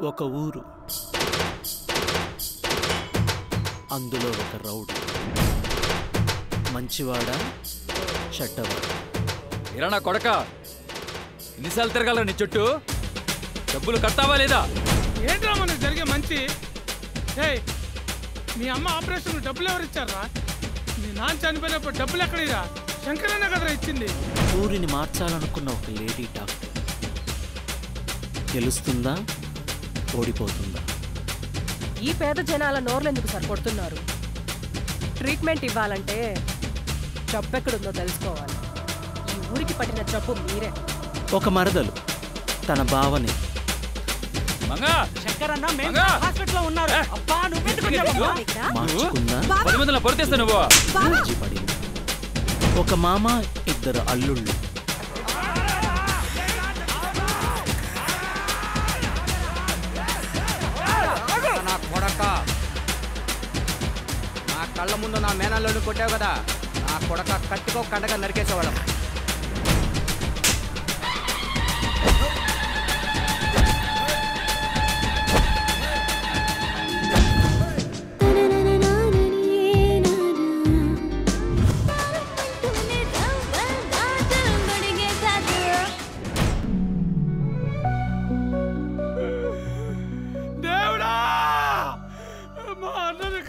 ఒక ఊరు, అందులో ఒక రౌడీ. మంచివాడా చెడ్డవాడా? ఇరా నా కొడక, ఎన్నిసార్లు తిరగాల నీ చుట్టూ? డబ్బులు కట్టావా లేదా? ఏంట్రా మనకు జరిగే మంచి? నీ అమ్మ ఆపరేషన్ డబ్బులు ఎవరు ఇచ్చారా? నీ నాన్న చనిపోయినప్పుడు డబ్బులు ఎక్కడిరా? శంకరన్న కదరా ఇచ్చింది. ఊరిని మార్చాలనుకున్న ఒక లేడీ డాక్టర్ గెలుస్తుందా ఓడిపోతుందా? ఈ పేద జనాల నోర్లెందుకు సరిపడుతున్నారు? ట్రీట్మెంట్ ఇవ్వాలంటే జబ్బు ఎక్కడుందో తెలుసుకోవాలి. ఈ ఊరికి పట్టిన జబ్బు మీరే. ఒక మరదలు తన బావని మార్చుకుందా? 10 మందిలో పొరతేస్తా నువ్వు. పడింది. ఒక మామ, ఇద్దరు అల్లుళ్ళు. నా కొడక, నా కళ్ళ ముందు నా మేనల్లోని కొట్టావు కదా, నా కొడక కట్టుకో కండగా నరికేసేవాళ్ళం.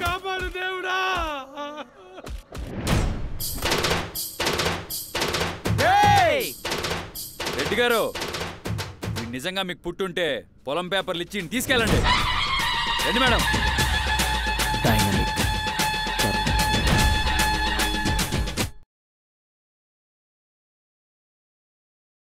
కాపాడు దేవుడా. రెడ్డి గారు, నిజంగా మీకు పుట్టుంటే పొలం పేపర్లు ఇచ్చి తీసుకెళ్ళండి. రండి మేడం. డైనమిక్